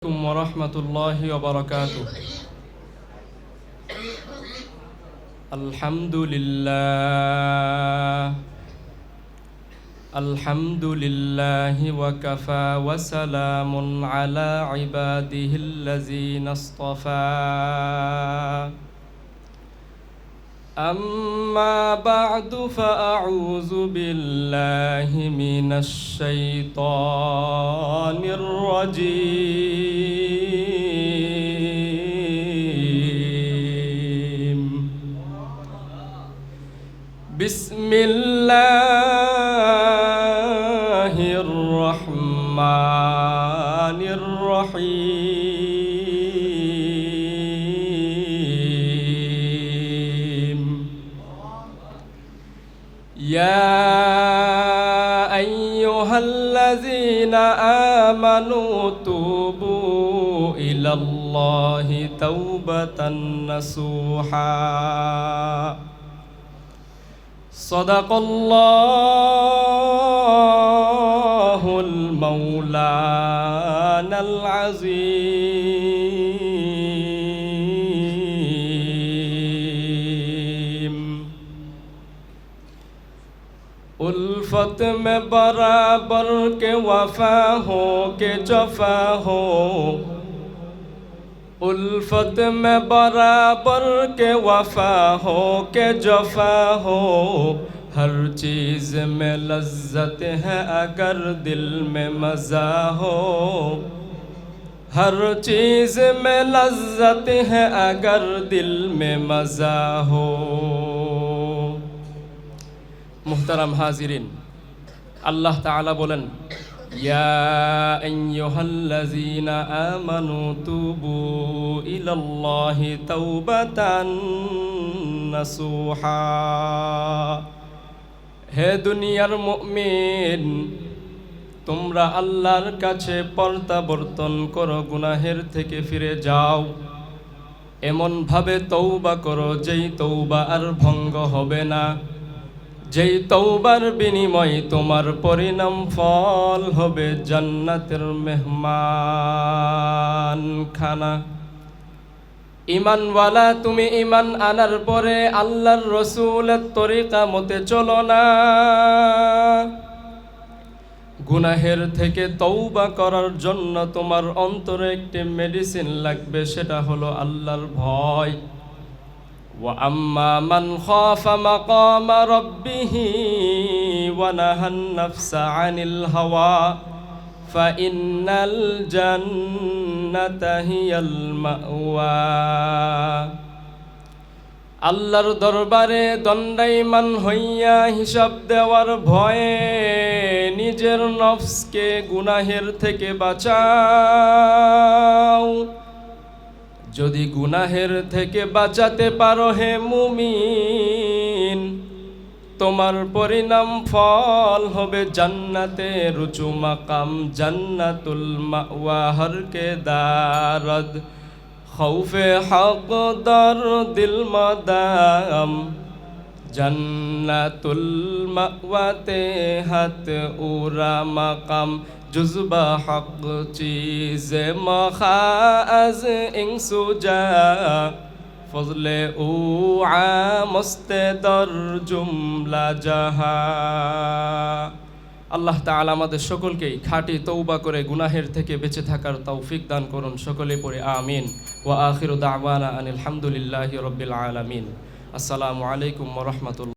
ওরহমতুল্লাহি ওয়াবারাকাতুহু। আলহামদুলিল্লাহি ওয়া কাফা ওয়া সালামুন আলা ইবাদিহিল্লাযীনা ইসতাফা। أما بعد فأعوذ بالله من الشيطان الرجيم. بسم الله الرحمن الرحيم. يا أيها الذين آمنوا توبوا إلى الله توبة نصوحا. صدق الله المولانا العظيم. उल्फत में बराबर के वफा हो के जफा हो, उल्फत में बराबर के वफा हो के जफा हो, हर चीज़ में लज्जत है अगर दिल में मज़ा हो, हर चीज़ में लज्जत है अगर दिल में मज़ा हो। मुहतरम हाजिरिन, अल्लाह ताला बोलेन या अय्युहल्लज़ीना आमनू तूबू इलल्लाहि तौबतान नसूहा। हे दुनियार मुमिन, তোমরা আল্লাহর কাছে প্রত্যাবর্তন করো, গুনাহের থেকে ফিরে যাও, এমন ভাবে তওবা করো যেই তওবা আর ভঙ্গ হবে না, যেই তওবার বিনিময়ে তোমার পরিণাম ফল হবে জান্নাতের মেহমান খানা। ঈমানওয়ালা, তুমি ঈমান আনার পরে আল্লাহর রাসূলের তরিকা মতে চলো না। গুনাহের থেকে তওবা করার জন্য তোমার অন্তরে একটি মেডিসিন লাগবে, সেটা হলো আল্লাহর ভয়। وأما من خاف مقام ربه ونهى النفس عن الهوى فإن الجنة هي المأوى. আল্লাহর দরবারে দণ্ডায়মান হইয়া হিসাব দেওয়ার ভয়ে নিজের নফসকে গুনাহের থেকে বাঁচাও। যদি গুনাহের থেকে বাঁচাতে পারো হে মুমিন, তোমার পরিণাম ফল হবে জান্নাতের উঁচু মাকাম, জান্নাতুল মাওয়া। হর কে দারদ খৌফে হক দর দিল মাদাম, জান্নাতুল মাওয়াতে হাত উরা মাকাম। जुज़्बा हक़ चीज़ मखाज़ इंसुजा, फज़ले ऊ आमस्ते दर जुमला जहा। আল্লাহ তাআলা আমাদের সকলকেই খাঁটি তওবা করে গুনাহের থেকে বেঁচে থাকার তৌফিক দান করুন। সকলে পড়ে আমিন। ওয়া আখিরু দাওয়ানা আনিল হামদুলিল্লাহি রাব্বিল আলামিন। আসসালামু আলাইকুম ওয়া রাহমাতুল্লাহ।